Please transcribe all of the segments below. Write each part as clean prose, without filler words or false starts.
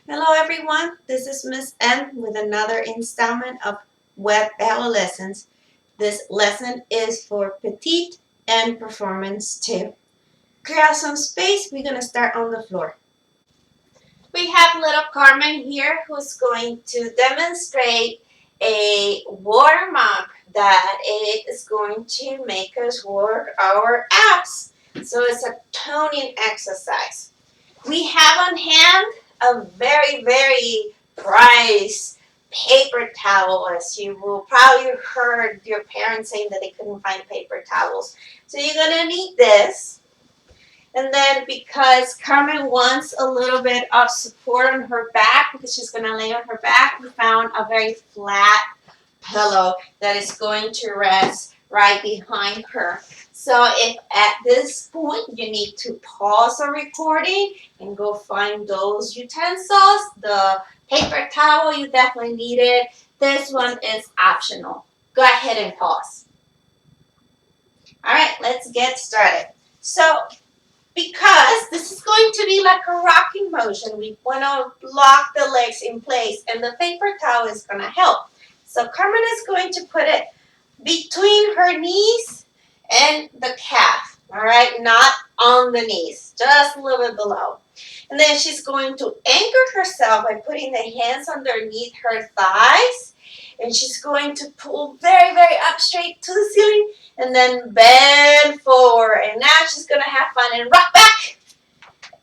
Hello everyone, this is Miss M with another installment of Web Ballet Lessons. This lesson is for Petite and Performance 2. Clear out some space, we're going to start on the floor. We have little Carmen here who's going to demonstrate a warm-up that it is going to make us work our abs. So it's a toning exercise. We have on hand a very prized paper towel, as you will probably heard your parents saying that they couldn't find paper towels. So you're gonna need this. And then because Carmen wants a little bit of support on her back, because she's gonna lay on her back, we found a very flat pillow that is going to rest right behind her. So if at this point you need to pause the recording and go find those utensils, the paper towel, you definitely need it. This one is optional. Go ahead and pause. All right, let's get started. So because this is going to be like a rocking motion, we want to lock the legs in place, and the paper towel is going to help. So Carmen is going to put it between her knees and the calf, all right? Not on the knees, just a little bit below. And then she's going to anchor herself by putting the hands underneath her thighs, and she's going to pull very up straight to the ceiling, and then bend forward. And now she's going to have fun and rock back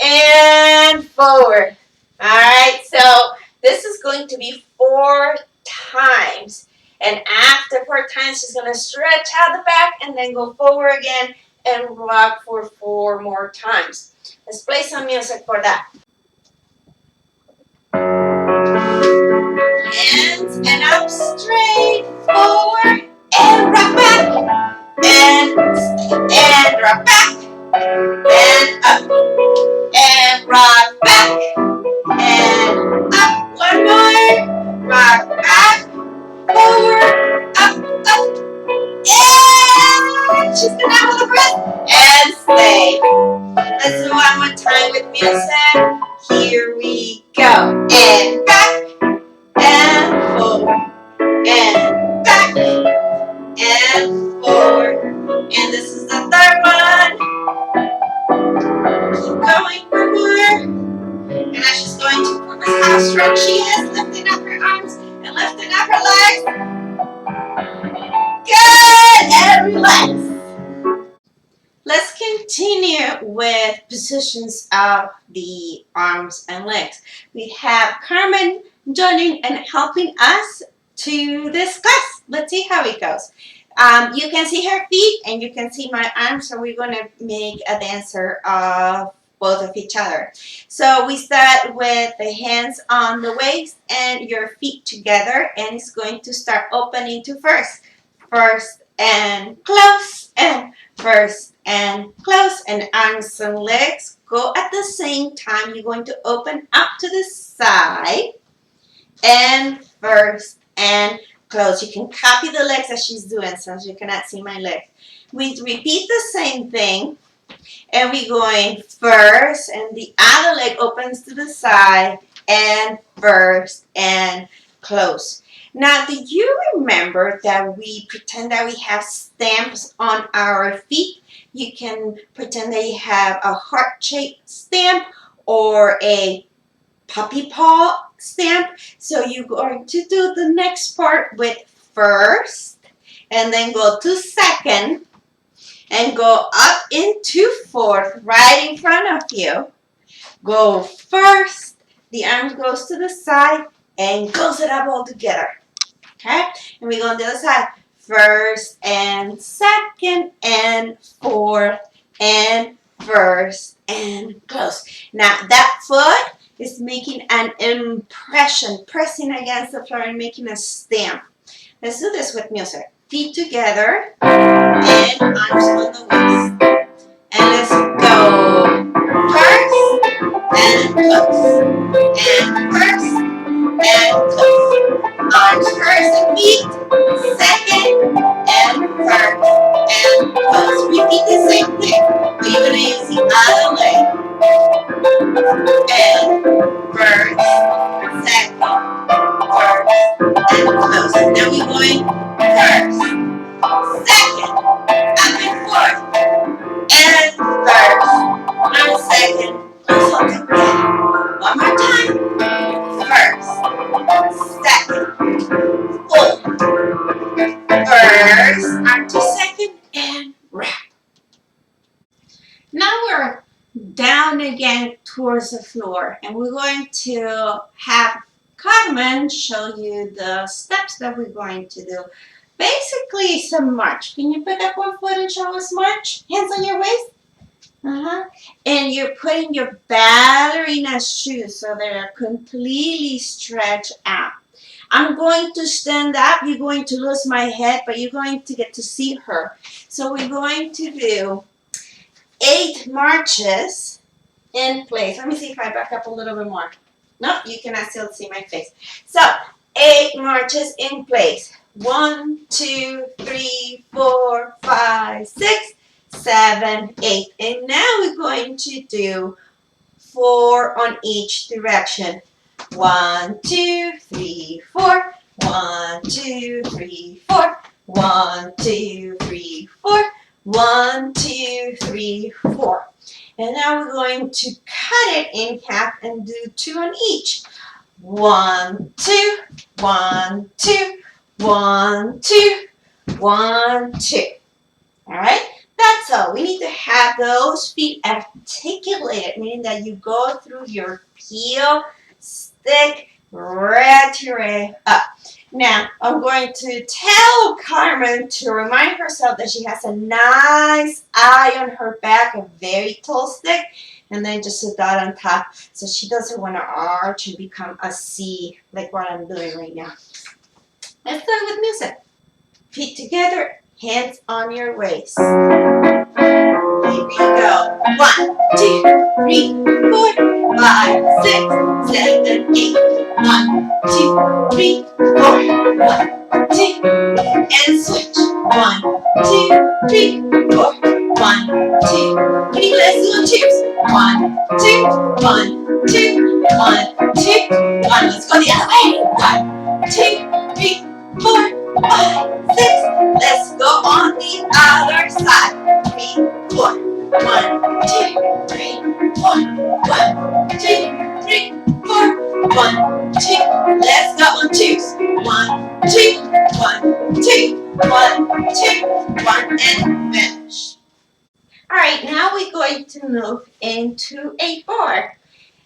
and forward. All right, so this is going to be 4 times. And after 4 times, she's going to stretch out the back and then go forward again and rock for 4 more times. Let's play some music for that. Hands and up straight, forward and rock back. And rock back. And up. And rock back. And up. One more. Rock back. Forward. Up. And she's gonna have a little breath. And stay. Let's do one more time with music. Here we go. And back. And forward. And back. And forward. And this is the third one. Keep going for more. And now she's going to prove us how strong she is, lifting up her arms and lifting up her legs. Good, and relax. Let's continue with positions of the arms and legs. We have Carmen joining and helping us to this class. Let's see how it goes. You can see her feet and you can see my arms, so we're going to make a dancer of both of each other. So we start with the hands on the waist and your feet together, and it's going to start opening to first and close, and first and close, and arms and legs go at the same time. You're going to open up to the side and first and close. You can copy the legs as she's doing, since you cannot see my legs. We repeat the same thing, and we're going first, and the other leg opens to the side, and first and close. Now, do you remember that we pretend that we have stamps on our feet? You can pretend that you have a heart-shaped stamp or a puppy paw stamp. So you're going to do the next part with first, and then go to second, and go up into fourth, right in front of you. Go first, the arms goes to the side, and close it up all together. Okay, and we go on the other side. First and second and fourth and first and close. Now that foot is making an impression, pressing against the floor and making a stamp. Let's do this with music. Feet together and arms on the waist. And let's go. First and close. And first and close. Arms first and feet. Second and first and close. Repeat the same thing. We're going to use the other leg. And first Now we're going first, second, up and forth, and first, and second, and so together. One more time. First, second, full. First, onto second, and wrap. Now we're down again towards the floor, and we're going to have Carmen show you the steps that we're going to do. Basically, some march. Can you pick up one foot and show us march? Hands on your waist. And you're putting your ballerina shoes so they're completely stretched out. I'm going to stand up. You're going to lose my head, but you're going to get to see her. So we're going to do 8 marches in place. Let me see if I back up a little bit more. No, you cannot still see my face. So 8 marches in place. 1, 2, 3, 4, 5, 6, 7, 8. And now we're going to do 4 on each direction. 1, 2, 3, 4. 1, 2, 3, 4. 1, 2, 3, 4. 1, 2, 3, 4. And now we're going to cut it in half and do 2 on each. 1, 2, 1, 2, 1, 2, 1, 2. All right? That's all. We need to have those feet articulated, meaning that you go through your heel, stick, returate up. Now, I'm going to tell Carmen to remind herself that she has a nice eye on her back, a very tall stick, and then just a dot on top. So she doesn't want to arch and become a C like what I'm doing right now. Let's start with music. Feet together, hands on your waist. Here we go. 1, 2, 3, 4, 5, 6, 7, 8. 1, 2, 3, 4. 1, 2, and switch. 1, 2, 3, 4. 1, 2, 3. Let's do cheers. 1, 2, 1, 2, 1, 2, 1. Let's go the other way. 1, 2, 3, 4, 5, 6. Let's go on the other side. 3, 4. 1, 2, 3, 4. 1, 2, 3, 4. 1, 2. Let's go on twos. 1, 2, 1, 2, 1, 2, 1, and finish. All right, now we're going to move into a bar.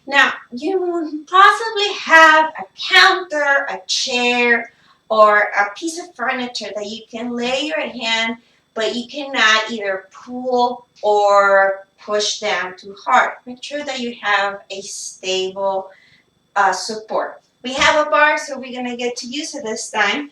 Now, you will possibly have a counter, a chair, or a piece of furniture that you can lay your hand, but you cannot either pull or push down too hard. Make sure that you have a stable support. We have a bar, so we're going to get to use it this time.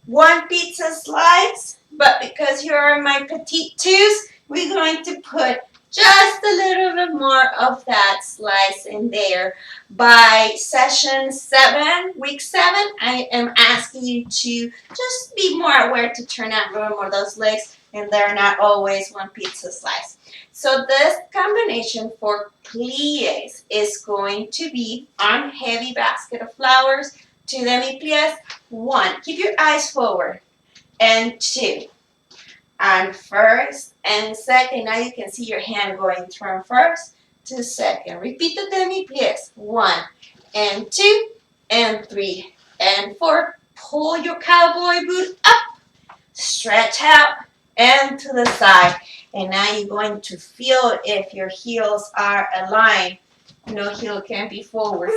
1 pizza slice, but because you're my petite twos, we're going to put just a little bit more of that slice in there. By session 7, week 7, I am asking you to just be more aware to turn out a little more of those legs, and they're not always 1 pizza slice. So this combination for pliés is going to be arm heavy basket of flowers, 2 demi-pliés, 1. Keep your eyes forward, and 2. And first and second. Now you can see your hand going from first to second. Repeat the demi-pliés. 1 and 2 and 3 and 4. Pull your cowboy boot up, stretch out, and to the side. And now you're going to feel if your heels are aligned. No heel can be forward.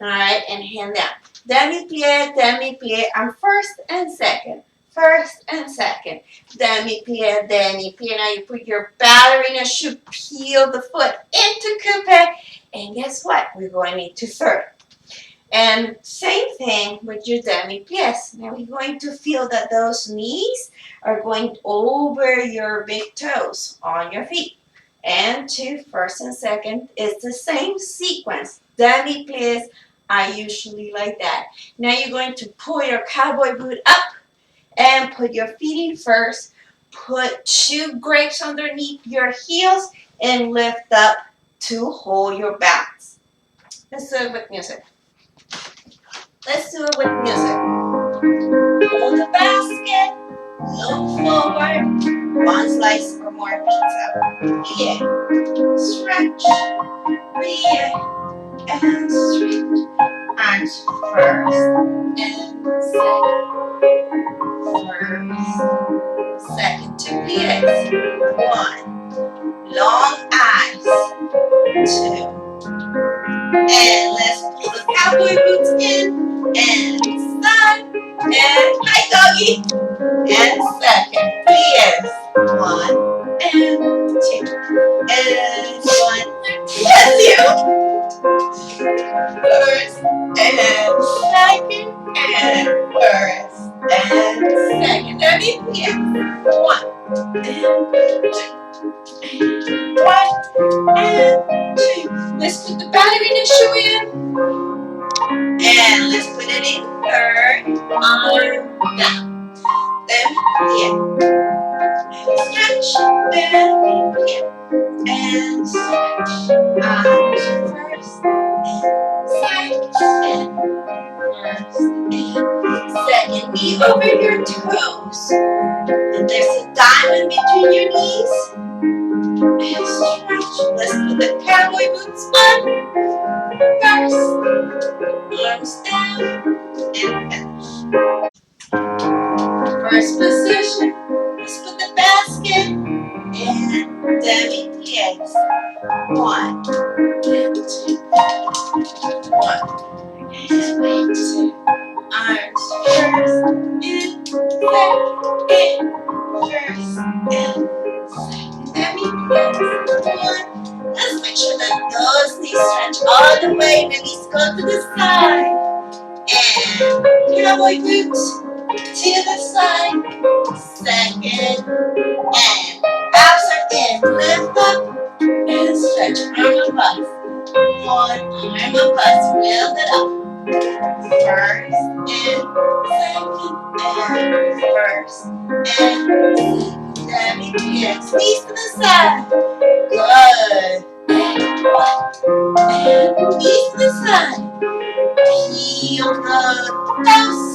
All right, and hand down. Demi-plié, demi-plié, and first and second. First and second. Demi-plié, demi-plié. Now you put your ballerina shoe, peel the foot into coupe, and guess what? We're going into third. And same thing with your demi-pliés. Now we're going to feel that those knees are going over your big toes on your feet. And to first and second is the same sequence. Demi-pliés are usually like that. Now you're going to pull your cowboy boot up and put your feet in first. Put 2 grapes underneath your heels and lift up to hold your balance. Let's do it with music. Let's do it with music. Hold the basket. Look forward. One slice or more pizza. Plie. Stretch. Plie. And stretch. And first and second. First. Second. Two plies. One. Long eyes. Two. And let's pull the cowboy boots in. And side. And high doggy. And second. Plies. One. And two. And one. Bless you. First. And second. And first. And second. That means plies. One. And two. One and two. Let's put the ballerina shoe in. And let's put it in third arm down. Then plie. And stretch. Then plie. And stretch. And first. And second. And first. And second. Knee over your toes. And there's a diamond between your knees. And stretch. Let's put the cowboy boots on. First, arms down, and finish. First position. Let's put the basket and demi-plies. One, and two. One, and two. Arms first, and second. First, and second. Demi-plies. One. Let's make sure that those knees stretch all the way. The knees go to the side. And cowboy boots to the side. Second. And abs are in. Lift up and stretch. Arm above. One arm above. Lift it up. First and second. And first and second. Demi-plies. Knees to the side. Good. And knees to the side. Heel the toes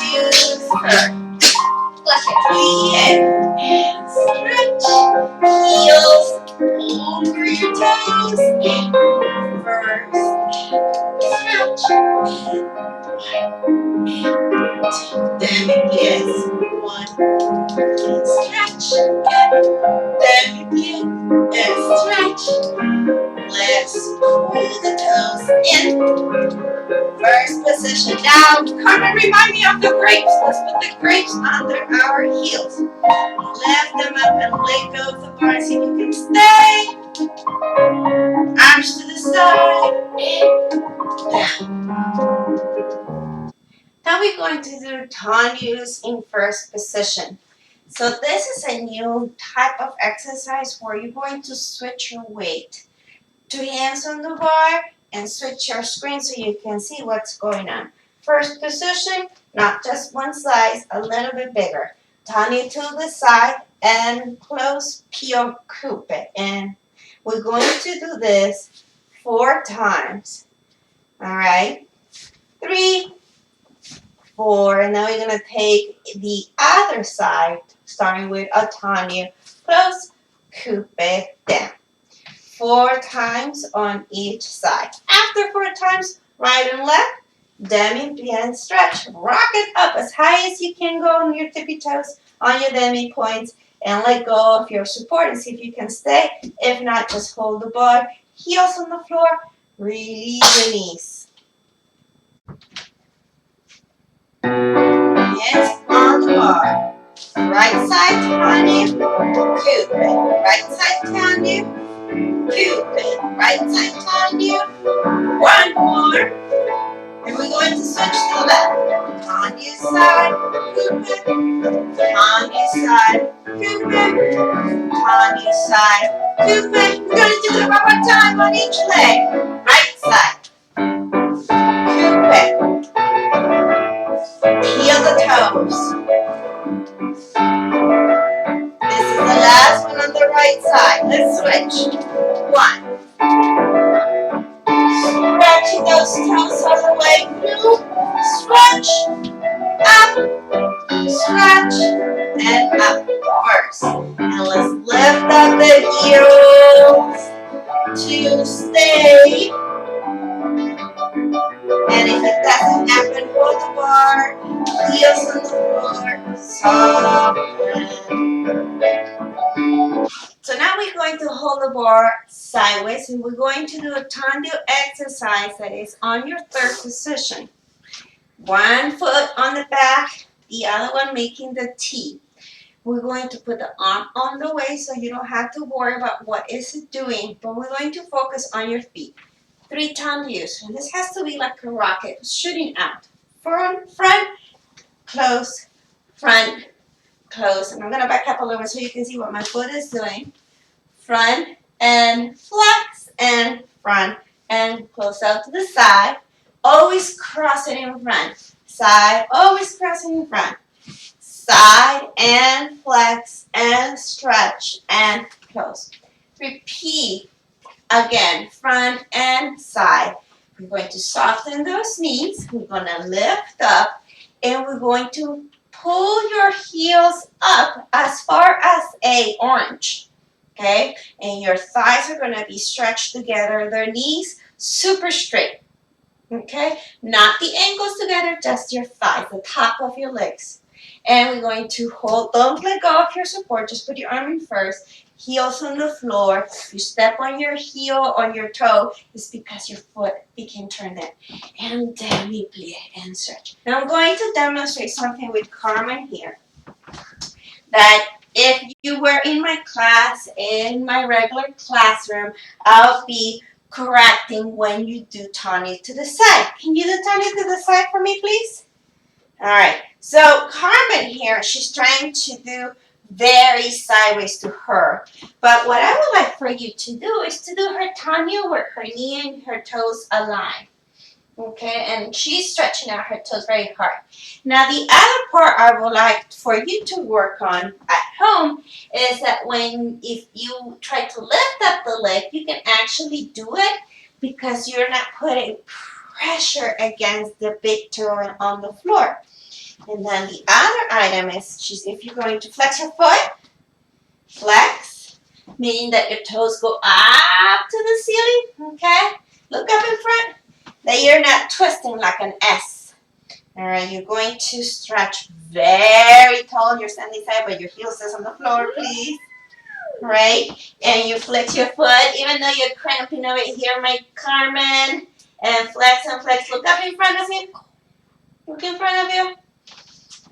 into third. Plie and stretch. Heels over your toes. First stretch. Demi-plies. One and stretch. Demi-plies and stretch. Let's pull the toes in. First position. Now, Carmen, remind me of the grapes. Let's put the grapes under our heels. Lift them up and let go of the bar. See if you can stay. Arms to the side. Down. Now we're going to do tonus in first position. So this is a new type of exercise where you're going to switch your weight. 2 hands on the bar and switch your screen so you can see what's going on. First position, not just one slice, a little bit bigger. Tony to the side and close Pio Coupe. And we're going to do this 4 times. All right, 3, 4. And now we're going to take the other side, starting with a Tony, close Coupe down. 4 times on each side. After 4 times, right and left, demi-plies stretch. Rock it up as high as you can go on your tippy toes, on your demi points, and let go of your support and see if you can stay. If not, just hold the bar. Heels on the floor. Release the knees. Hands on the bar. Right side Tanya, Coupe. Right side Tanya, Coupe. Right side Tanya. 1 more. And we're going to switch to the left. Tanya side, Coupe. Tanya side, Coupe. Tanya side, Coupe. We're going to do it one more time on each leg. Right side, Coupe. Heel the toes. This is the last one on the right side. Let's switch. 1. Stretching those toes all the way through. Stretch. stay. And if it doesn't happen, hold the bar, heels on the floor, soften. So now we're going to hold the bar sideways and we're going to do a tendu exercise that is on your third position. One foot on the back, the other one making the T. We're going to put the arm on the way so you don't have to worry about what is it doing, but we're going to focus on your feet. 3 tendus, and this has to be like a rocket shooting out. Front, close, front, close. And I'm going to back up a little bit so you can see what my foot is doing. Front and flex and front and close out to the side. Always crossing in front. Side, always crossing in front. Side and flex and stretch and close. Repeat again, front and side. We're going to soften those knees. We're going to lift up and we're going to pull your heels up as far as a orange. Okay? And your thighs are going to be stretched together. Their knees super straight. Okay? Not the ankles together, just your thighs, the top of your legs. And we're going to hold, don't let go of your support, just put your arm in first, heels on the floor. You step on your heel, on your toe, it's because your foot became turned in. And then we plie and stretch. Now I'm going to demonstrate something with Carmen here. That if you were in my class, in my regular classroom, I'll be correcting when you do tendu to the side. Can you do tendu to the side for me, please? All right, so Carmen here, she's trying to do very sideways to her. But what I would like for you to do is to do her tendu with her knee and her toes aligned. Okay, and she's stretching out her toes very hard. Now the other part I would like for you to work on at home is that if you try to lift up the leg, you can actually do it because you're not putting pressure against the big toe on the floor. And then the other item is if you're going to flex your foot, flex, meaning that your toes go up to the ceiling, okay? Look up in front. That you're not twisting like an S. All right, you're going to stretch very tall. You're standing side, but your heel stays on the floor, please. Right? And you flex your foot, even though you're cramping over here, my Carmen. And flex and flex. Look up in front of you. Look in front of you.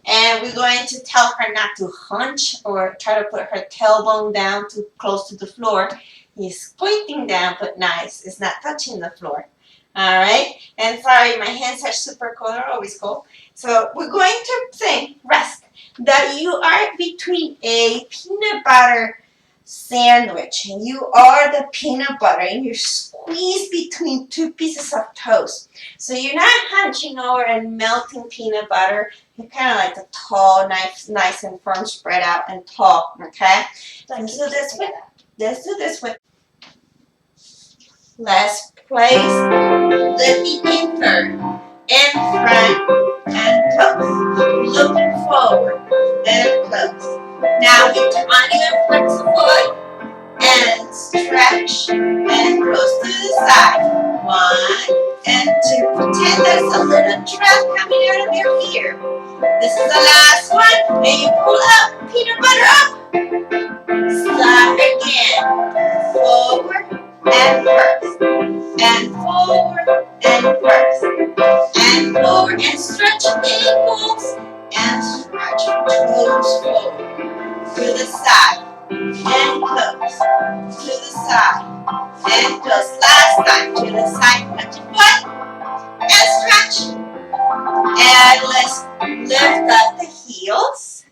And we're going to tell her not to hunch or try to put her tailbone down too close to the floor. He's pointing down, but nice. It's not touching the floor. All right. And sorry, my hands are super cold. They're always cold. So we're going to say, rest, that you are between a peanut butter sandwich. And you are the peanut butter. And you're squeezed between two pieces of toast. So you're not hunching over and melting peanut butter. You're kind of like the tall, nice and firm, spread out and tall. Okay? Let's do this with. Let's place the feet in third, in front, and close. Looking forward, and close. Now you turn and flex the foot, and stretch, and close to the side. 1 and 2. Pretend there's a little trap coming out of your ear. This is the last one, and you pull up, peanut butter up. Stop again. Forward and first. And forward and first. And forward and stretch ankles. And stretch toes forward. To the side. And close. To the side. And close. Last time. To the side. Touch your foot. And stretch. And let's lift up the heels.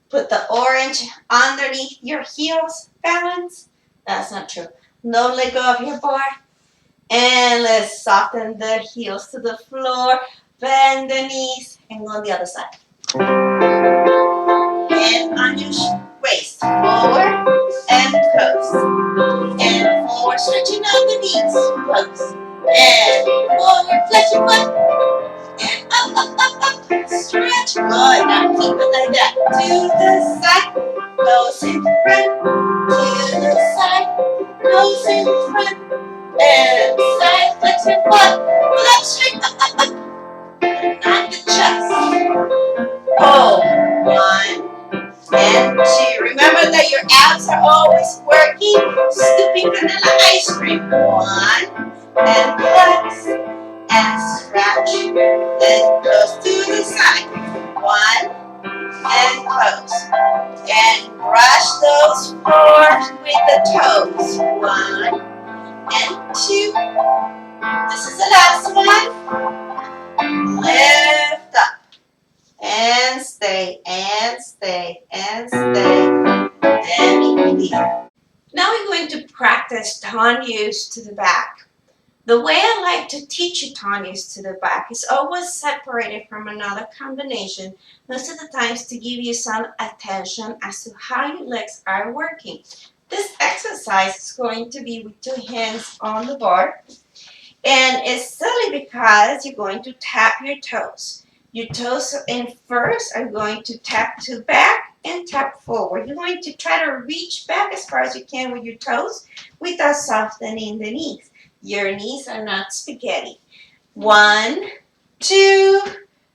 Put the orange underneath your heels. Balance. That's not true. Don't let go of your bar. And let's soften the heels to the floor. Bend the knees. And go on the other side. And on your waist. Forward and close. And forward. Stretching out the knees. Close. And forward. Flex your foot. And up. Stretch. Good. Now keep it like that. To the side. Close in front. To the side. Toes in front and side flex your foot. Pull up straight, not the chest. Hold. 1 and 2. Remember that your abs are always working. Scooping vanilla ice cream. 1 and flex and stretch. Then close to the side. 1 and close. And brush those floors with the toes. 1 and 2. This is the last one. Lift up. And stay, and stay, and stay. And release. Now we're going to practice tonus to the back. The way I like to teach you tonus to the back is always separated from another combination, most of the times to give you some attention as to how your legs are working. This exercise is going to be with 2 hands on the bar, and it's silly because you're going to tap your toes. Your toes in first are going to tap to back and tap forward. You're going to try to reach back as far as you can with your toes without softening the knees. Your knees are not spaghetti. 1, 2,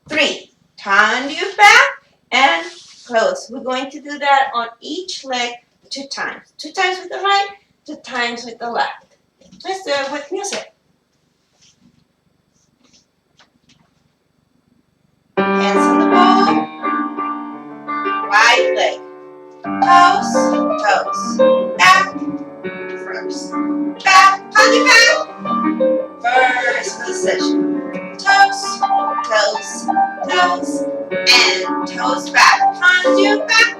3. Turn your back and close. We're going to do that on each leg 2 times. 2 times with the right, 2 times with the left. Let's do it with music. Hands on the ball. Right leg. Toes, toes. Back, first. Back, on your back. First position. Toes, toes, toes. And toes back. On your back.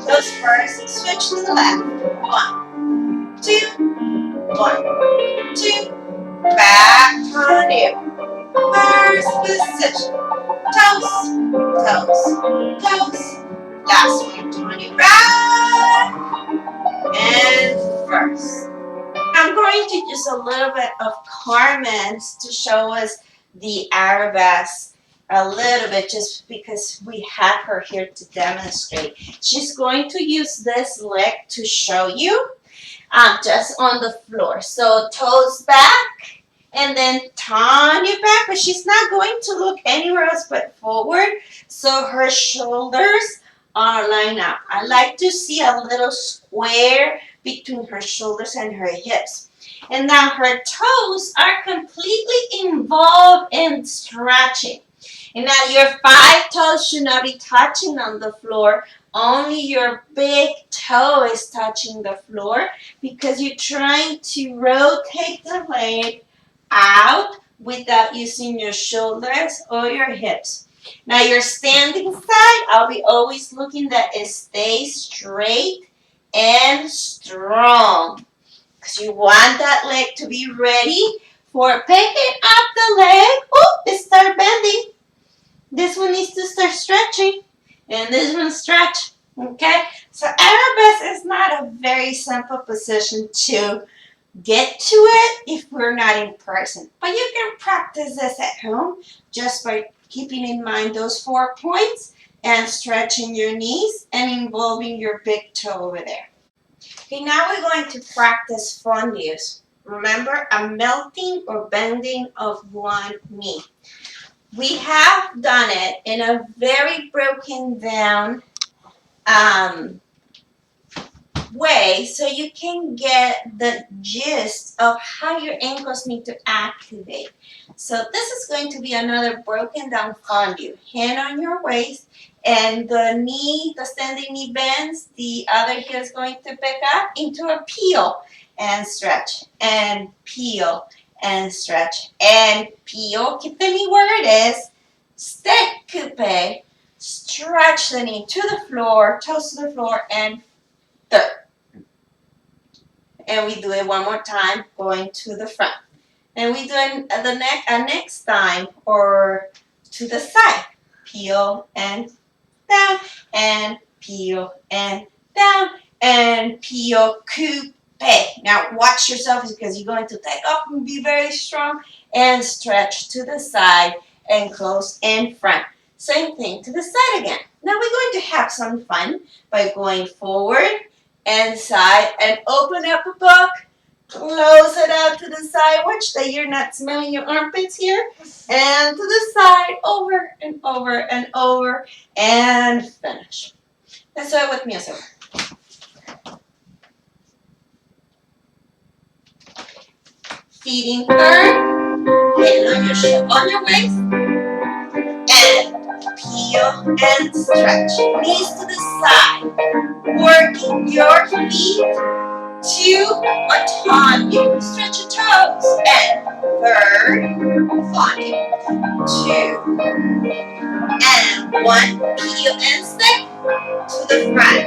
Toes first. Switch to the left. 1, 2. 1, 2. Back on you. First position. Toes, toes, toes. Last one, turn your back and first. I'm going to use a little bit of Carmen's to show us the arabesque a little bit, just because we have her here to demonstrate. She's going to use this leg to show you just on the floor. So toes back. And then turn your back, but she's not going to look anywhere else but forward. So her shoulders are lined up. I like to see a little square between her shoulders and her hips. And now her toes are completely involved in stretching. And now your 5 toes should not be touching on the floor. Only your big toe is touching the floor because you're trying to rotate the leg out without using your shoulders or your hips. Now your standing side, I'll be always looking that it stays straight and strong, because you want that leg to be ready for picking up the leg. Oh, it started bending. This one needs to start stretching, and this one stretch. Okay, so arabesque is not a very simple position to get to it if we're not in person. But you can practice this at home just by keeping in mind those 4 points and stretching your knees and involving your big toe over there. Okay, now we're going to practice fondues. Remember, a melting or bending of one knee. We have done it in a very broken down way, so you can get the gist of how your ankles need to activate. So this is going to be another broken down fondue. Hand on your waist, and the knee, the standing knee bends, the other heel is going to pick up into a peel and stretch, and peel and stretch, and peel. Keep the knee where it is. Stick coupe, stretch the knee to the floor, toes to the floor, and third. And we do it one more time, going to the front. And we do it the next time, or to the side. Peel and down, and peel and down, and peel, coupe. Now watch yourself, because you're going to take off and be very strong, and stretch to the side and close in front. Same thing to the side again. Now we're going to have some fun by going forward and side, and open up a book, Close it out to the side. Watch that you're not smelling your armpits here. And to the side, over and over and over, and finish. Let's do it with music. Feet in firm, hand on your waist, and peel and stretch. Knees to the side. Working your feet to autonomy. Stretch your toes. And third, autonomy. 2 and 1. Peel and stick to the front.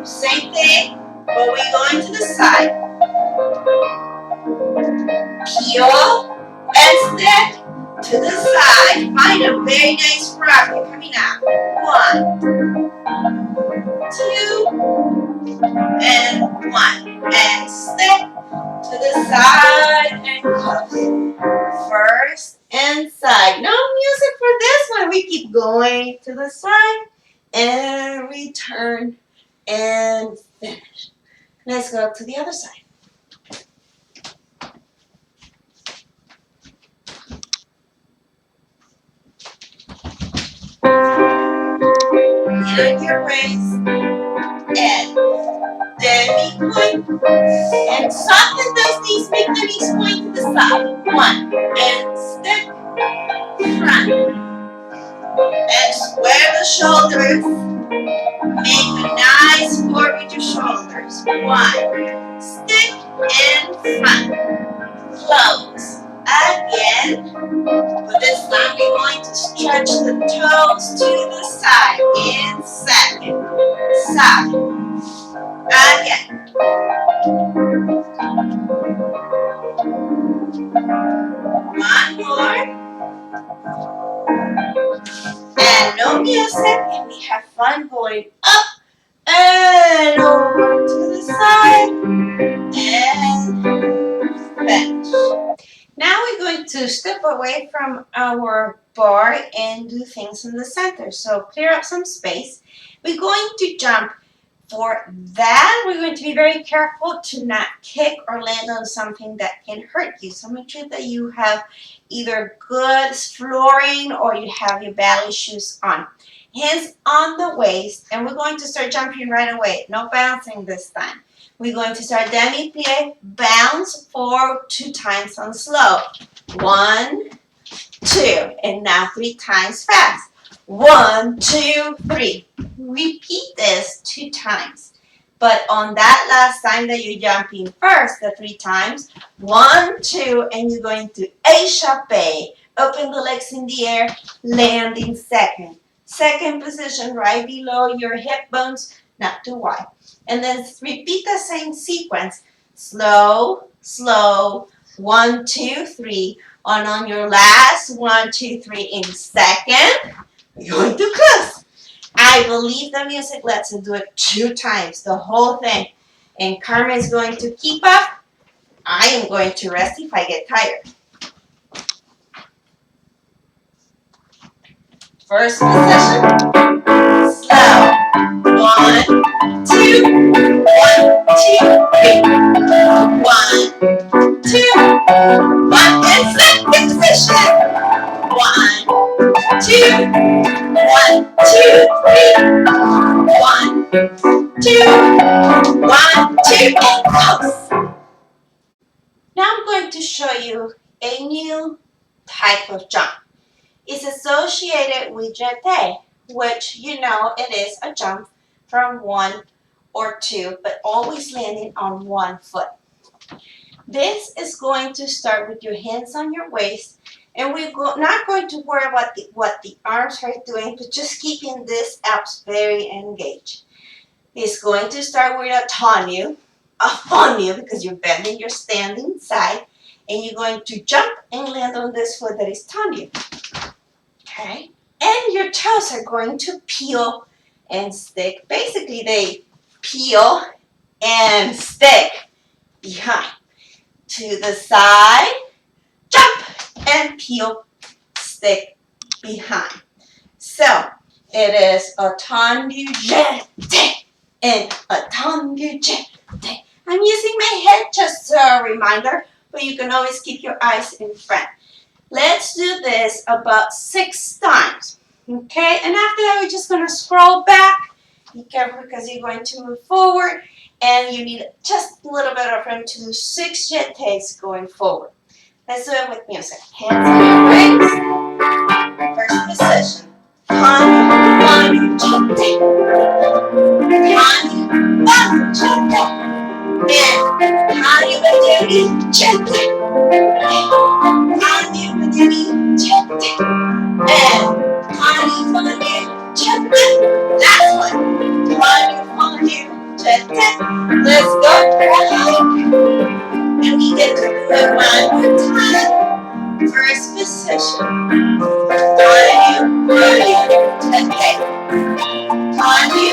Same thing, but we're going to the side. Peel and stick to the side. Find a very nice rocket coming out. 1, 2, and 1. And stick to the side and close. First and side. No music for this one. We keep going to the side and return and finish. Let's go to the other side. Turn your waist and demi-point and soften those knees. Make the knees point to the side. 1 and stick front and square the shoulders. Make a nice four with your shoulders. 1, stick in front. Close. Again. But this time we're going to stretch the toes to the side. In second. Side. Again. One more. And no music. And we have fun going up and over to the side. And finish. Now we're going to step away from our bar and do things in the center. So clear up some space. We're going to jump. For that, we're going to be very careful to not kick or land on something that can hurt you. So make sure that you have either good flooring or you have your ballet shoes on. Hands on the waist, and we're going to start jumping right away. No bouncing this time. We're going to start demi-plie, bounce forward 2 times on slow. 1, 2, and now 3 times fast. 1, 2, 3. Repeat this 2 times. But on that last time that you're jumping first, the 3 times, 1, 2, and you're going to échapper. Open the legs in the air, landing second. Second position right below your hip bones, not too wide. And then repeat the same sequence. Slow, slow, 1, 2, 3. And on your last 1, 2, 3 in second, you're going to close. I believe the music lets us do it 2 times, the whole thing. And Carmen is going to keep up. I am going to rest if I get tired. First position, slow. 1, 2, 1, 2, 3. 1, 2, 1, and second position. 1, 2, 1, 2, 3. 1, 2, 1, 2, and close. Now I'm going to show you a new type of jump. It's associated with jeté, which you know it is a jump from 1 or 2, but always landing on 1 foot. This is going to start with your hands on your waist, and we're not going to worry about what the arms are doing, but just keeping this abs very engaged. It's going to start with a tongue because you're bending your standing side, and you're going to jump and land on this foot that is tongue. Okay? And your toes are going to peel and stick. Basically, they peel and stick behind. To the side, jump, and peel, stick behind. So, it is a tendu jeté and a tendu jeté. I'm using my head just as a reminder, but you can always keep your eyes in front. Let's do this about 6 times. Okay, and after that, we're just going to scroll back. Be careful because you're going to move forward, and you need just a little bit of room to do 6 jetés going forward. Let's do it with music. Hands on your waist. First position. One, jeté. One, jeté. And honey with your jeté. Honey with your jeté. And honey for you, jeté. Last one. Honey for you, jeté. Let's go. Right. And we get to do it one more time. First position. Honey, jeté. Honey,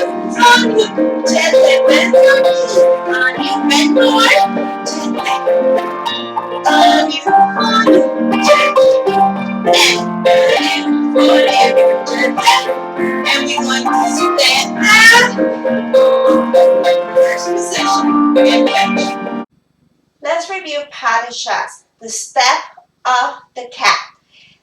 jeté. Bend your knees. Honey, bend more. Jeté. Honey, jeté. And we're going to stand up. First position. Okay. Let's review paddle shots. The step of the cat.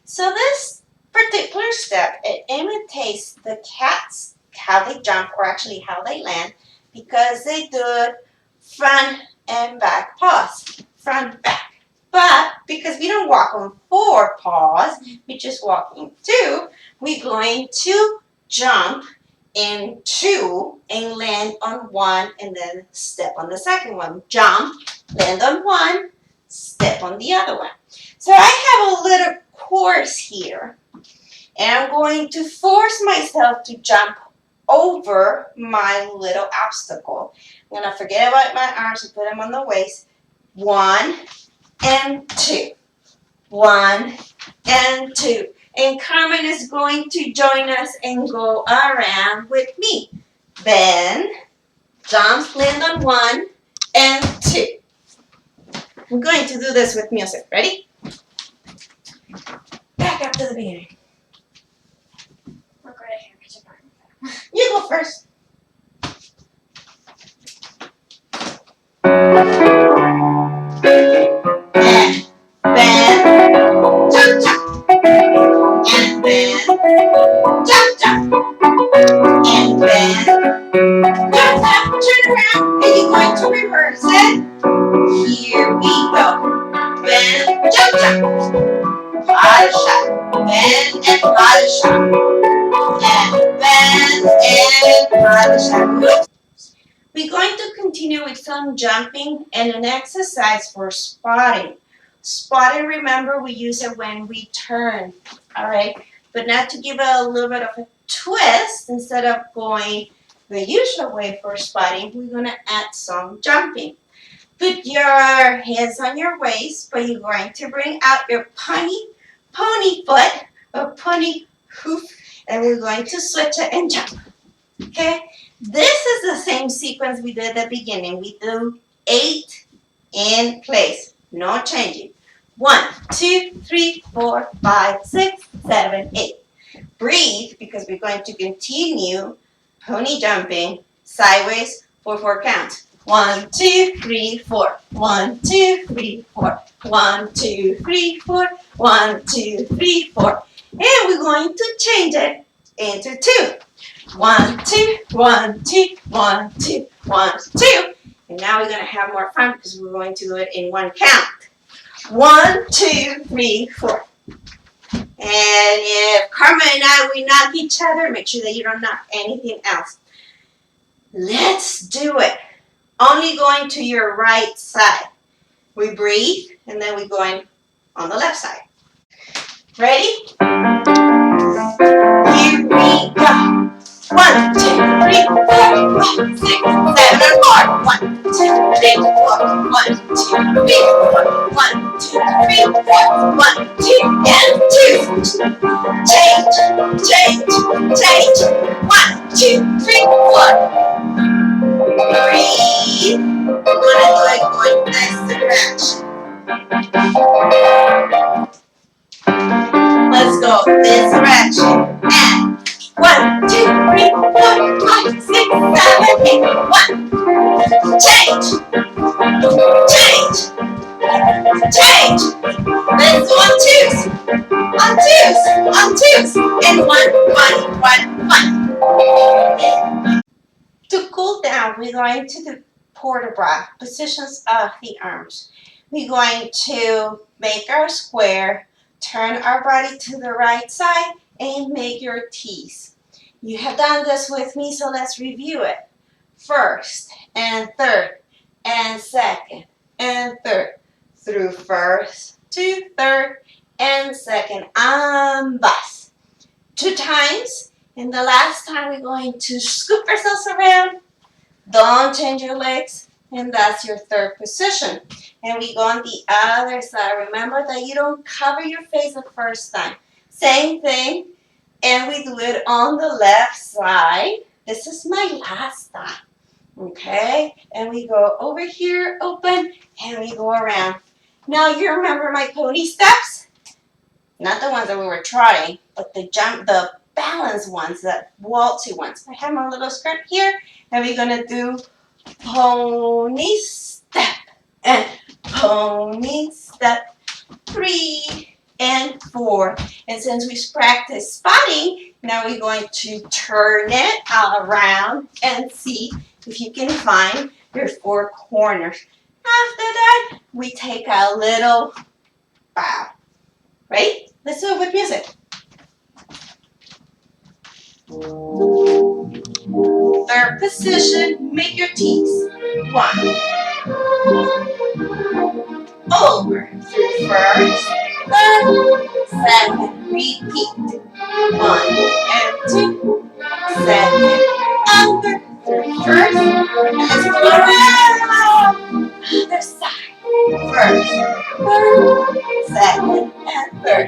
So this particular step, it imitates the cats, how they jump, or actually how they land, because they do it front and back paws. Front, back. But because we don't walk on 4 paws, we just walk in 2, we're going to jump in 2 and land on 1 and then step on the second one. Jump, land on 1, step on the other one. So I have a little course here, and I'm going to force myself to jump over my little obstacle. I'm going to forget about my arms and put them on the waist. 1 and 2. 1 and 2. And Carmen is going to join us and go around with me. Then, jump, land on 1 and 2. I'm going to do this with music. Ready? Back up to the beginning. Look right here. You go first. And bend, jump, jump. And bend, jump, jump. And bend, jump, jump. Turn around, and you're going to reverse it. Here we go. Bend, jump, jump. Paddle shot. Bend and paddle shot. And bend and paddle shot. We're going to continue with some jumping and an exercise for spotting. Spotting, remember, we use it when we turn, all right? But now to give it a little bit of a twist, instead of going the usual way for spotting, we're going to add some jumping. Put your hands on your waist, but you're going to bring out your pony foot, or pony hoof, and we're going to switch it and jump, okay? This is the same sequence we did at the beginning. We do 8 in place, no changing. 1, 2, 3, 4, 5, 6, 7, 8. Breathe, because we're going to continue pony jumping sideways for 4 counts. 1, 2, 3, 4. 1, 2, 3, 4. 1, 2, 3, 4. 1, 2, 3, 4. And we're going to change it into 2. 1, 2, 1, 2, 1, 2, 1, 2. And now we're going to have more fun because we're going to do it in 1 count. 1, 2, 3, 4. And if Carmen and I, we knock each other, make sure that you don't knock anything else. Let's do it. Only going to your right side. We breathe, and then we're going on the left side. Ready? Here we go. 1, 2, 3, 4, 5, 6, 7, 4. 1, 2, 3, 4. 1, 2, 3, 4. 1, 2, 3, 4. 1, 2, and 2. Change. 1, 2, 3, 4. Breathe. We're gonna do it going this direction. Let's go this direction. And 1, 2, 3, 4, 5, 6, 7, 8. 1. Change. Change. Change. Let's do on twos. On twos. On twos. And 1, 1, 1, 1. To cool down, we're going to do port de bras, positions of the arms. We're going to make our square, turn our body to the right side, and make your T's. You have done this with me, so let's review it. First and third and second and third. Through first to third and second. Ambas. 2 times. And the last time we're going to scoop ourselves around. Don't change your legs. And that's your third position. And we go on the other side. Remember that you don't cover your face the first time. Same thing. And we do it on the left side. This is my last time. Okay? And we go over here, open, and we go around. Now you remember my pony steps? Not the ones that we were trotting, but the balance ones, the waltzy ones. I have my little skirt here, and we're gonna do pony step and pony step 3 and 4. And since we practiced spotting, now we're going to turn it around and see if you can find your 4 corners. After that, we take a little bow. Right? Let's do it with music. Third position, make your T's. 1. Over. First, third, second, repeat. 1 and 2, second, under, first, and let's go around. Other side. First, third, second, and third.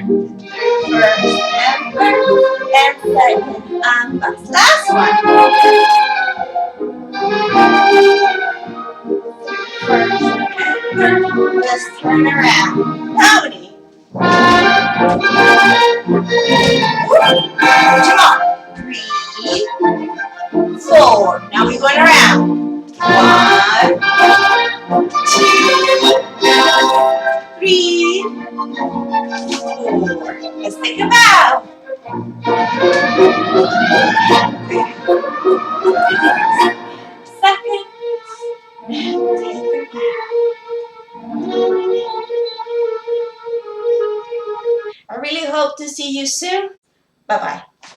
First and third, and second, and last one. First and third, let's turn around. Pony. Come on. 3, 4. Now we're going around. 1, 2, 3, 4. Let's take a bow. Second. Take a bow. I really hope to see you soon. Bye-bye.